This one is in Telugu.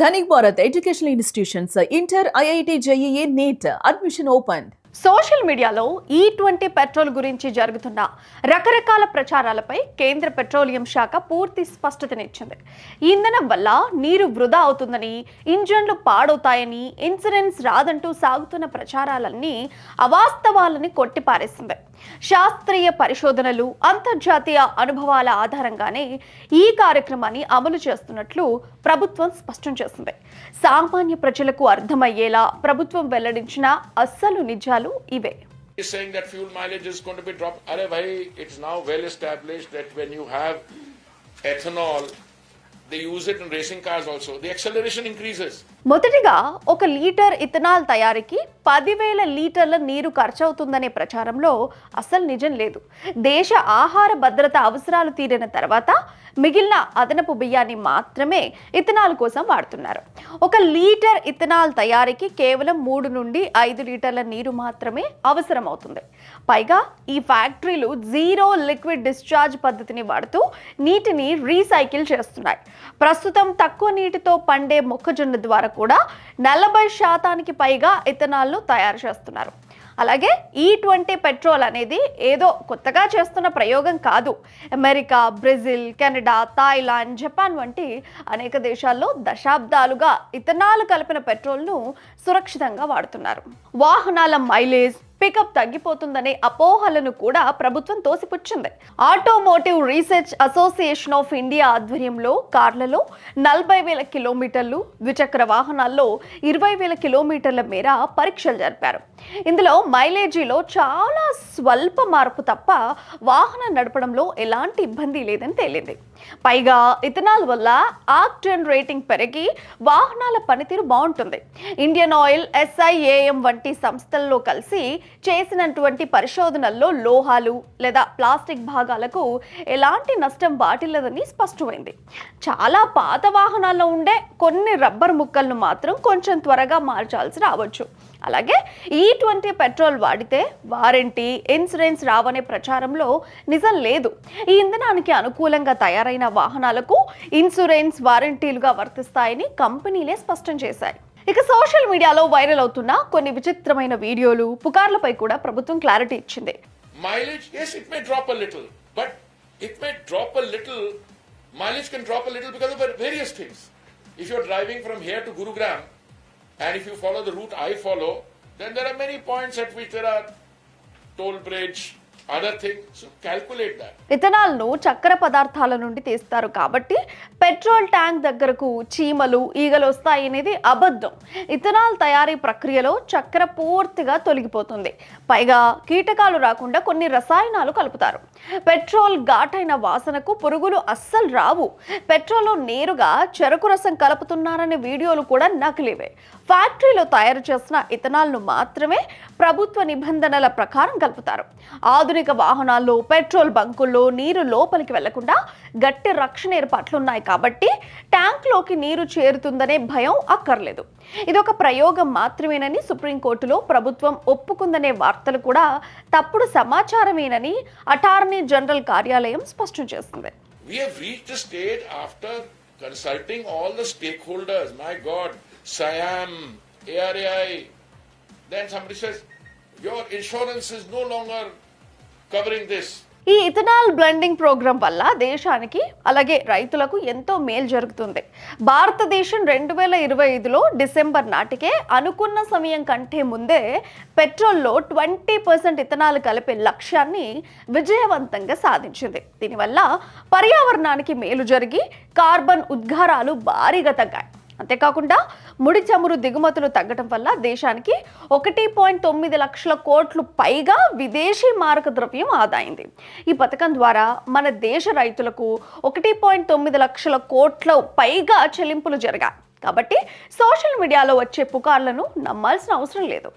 Dhanik Bharat Educational Institutions, Inter, IIT, JEE, NEET, admission opened. Social మీడియాలో E20 పెట్రోల్ గురించి జరుగుతున్న రకరకాల ప్రచారాలపై కేంద్ర పెట్రోలియం శాఖ పూర్తి స్పష్టతనిచ్చింది. ఈ ఇంధనం వల్ల నీరు వృధా అవుతుందని, ఇంజన్లు పాడవుతాయని, ఇన్సూరెన్స్ రాదంటూ సాగుతున్న ప్రచారాలన్నీ అవాస్తవాలని కొట్టిపారేసింది. శాస్త్రీయ పరిశోధనలు, అంతర్జాతీయ అనుభవాల ఆధారంగానే ఈ కార్యక్రమాన్ని అమలు చేస్తున్నట్లు ప్రభుత్వం స్పష్టం చేసింది. సామాన్య ప్రజలకు అర్థమయ్యేలా ప్రభుత్వం వెల్లడించిన అస్సలు నిజాలు ఇవే. Is saying that fuel mileage is going to be dropped. Arey bhai, it's now well established that when you have ethanol, they use it in racing cars also. The acceleration increases. మొదటిగా 1 లీటర్ ఇథనాల్ తయారీకి 10,000 లీటర్ల నీరు ఖర్చవుతుందనే ప్రచారంలో అసలు నిజం లేదు. దేశ ఆహార భద్రత అవసరాలు తీరిన తర్వాత మిగిలిన అదనపు బియ్యాన్ని మాత్రమే ఇథనాల్ కోసం వాడుతున్నారు. 1 లీటర్ ఇథనాల్ తయారీకి కేవలం 3 నుండి 5 లీటర్ల నీరు మాత్రమే అవసరం అవుతుంది. పైగా ఈ ఫ్యాక్టరీలు జీరో లిక్విడ్ డిశ్చార్జ్ పద్ధతిని వాడుతూ నీటిని రీసైకిల్ చేస్తున్నాయి. ప్రస్తుతం తక్కువ నీటితో పండే మొక్కజొన్న ద్వారా కూడా 40% పైగా ఇథనాల్ను తయారు చేస్తున్నారు. అలాగే E20 పెట్రోల్ అనేది ఏదో కొత్తగా చేస్తున్న ప్రయోగం కాదు. America, Brazil, Canada, Thailand, Japan వంటి అనేక దేశాల్లో దశాబ్దాలుగా ఇథనాల్ కలిపిన పెట్రోల్ను సురక్షితంగా వాడుతున్నారు. వాహనాల మైలేజ్, పికప్ తగ్గిపోతుందనే అపోహలను కూడా ప్రభుత్వం తోసిపుచ్చింది. Automotive Research Association of India ఆధ్వర్యంలో కార్లలో 40,000 కిలోమీటర్లు, ద్విచక్ర వాహనాల్లో 20,000 కిలోమీటర్ల మేర పరీక్షలు జరిపారు. ఇందులో మైలేజీలో చాలా స్వల్ప మార్పు తప్ప వాహనం నడపడంలో ఎలాంటి ఇబ్బంది లేదని తేలింది. పైగా ఇథనాల్ వల్ల ఆక్టేన్ రేటింగ్ పెరిగి వాహనాల పనితీరు బాగుంటుంది. ఇండియన్ ఆయిల్, SIAM వంటి సంస్థల్లో కలిసి చేసినటువంటి పరిశోధనల్లో లోహాలు లేదా ప్లాస్టిక్ భాగాలకు ఎలాంటి నష్టం వాటిల్లదని స్పష్టమైంది. చాలా పాత వాహనాల్లో ఉండే కొన్ని రబ్బర్ ముక్కలను మాత్రం కొంచెం త్వరగా మార్చాల్సి రావచ్చు. అలాగే E20 పెట్రోల్ వాడితే వారంటీ, ఇన్సూరెన్స్ రావనే ప్రచారంలో నిజం లేదు. ఈ ఇంధనానికి అనుకూలంగా తయారైన వాహనాలకు ఇన్సూరెన్స్, వారంటీలుగా వర్తిస్తాయని కంపెనీలే స్పష్టం చేశాయి. ఇక సోషల్ మీడియాలో వైరల్ అవుతున్న కొన్ని విచిత్రమైన వీడియోలు, పుకార్లపై కూడా ప్రభుత్వం క్లారిటీ ఇచ్చింది. Mileage, yes, it may drop a little, but it may drop a little. Mileage can drop a little because of various things. If you're driving from here to Gurugram, and if you follow the route I follow, then there are many points at which there are toll bridge, other things, so calculate that. Ethanol ను చక్కెర పదార్థాల నుండి తీస్తారు కాబట్టి పెట్రోల్ ట్యాంక్ దగ్గరకు చీమలు, ఈగలు వస్తాయనేది అబద్ధం. ఇథనాల్ తయారీ ప్రక్రియలో చక్కెర పూర్తిగా తొలగిపోతుంది. పైగా కీటకాలు రాకుండా కొన్ని రసాయనాలు కలుపుతారు. పెట్రోల్ ఘాటైన వాసనకు పురుగులు అస్సలు రావు. పెట్రోల్లో నేరుగా చెరకు రసం కలుపుతున్నారనే వీడియోలు కూడా నకిలీవే. ఫ్యాక్టరీలో తయారు చేసిన ఇథనాల్ను మాత్రమే ప్రభుత్వ నిబంధనల ప్రకారం కలుపుతారు. ఆధునిక వాహనాల్లో, పెట్రోల్ బంకుల్లో నీరు లోపలికి వెళ్లకుండా గట్టి రక్షణ ఏర్పాట్లున్నాయి కాబట్టి ట్యాంక్లోకి నీరు చేరుతుందనే భయం అక్కర్లేదు. ఇదొక ప్రయోగం మాత్రమేనని సుప్రీంకోర్టులో ప్రభుత్వం ఒప్పుకుందనే వార్తలు కూడా తప్పుడు సమాచారమేనని అటార్నీ జనరల్ కార్యాలయం స్పష్టం చేసింది. We have reached a stage after consulting all the stakeholders. My God, SIAM, ARAI. Then somebody says, your insurance is no longer covering this. ఈ ఇథనాల్ బ్లెండింగ్ ప్రోగ్రాం వల్ల దేశానికి అలాగే రైతులకు ఎంతో మేలు జరుగుతుంది. భారతదేశం 2025లో డిసెంబర్ నాటికే అనుకున్న సమయం కంటే ముందే పెట్రోల్లో 20% ఇథనాల్ కలిపే లక్ష్యాన్ని విజయవంతంగా సాధించింది. దీనివల్ల పర్యావరణానికి మేలు జరిగి కార్బన్ ఉద్గారాలు భారీగా తగ్గాయి. అంతేకాకుండా ముడి చమురు దిగుమతులు తగ్గడం వల్ల దేశానికి 1.9 లక్షల కోట్లు పైగా విదేశీ మారక ద్రవ్యం ఆదాయింది. ఈ పథకం ద్వారా మన దేశ రైతులకు 1.9 లక్షల కోట్ల పైగా చెల్లింపులు జరిగాయి. కాబట్టి సోషల్ మీడియాలో వచ్చే పుకార్లను నమ్మాల్సిన అవసరం లేదు.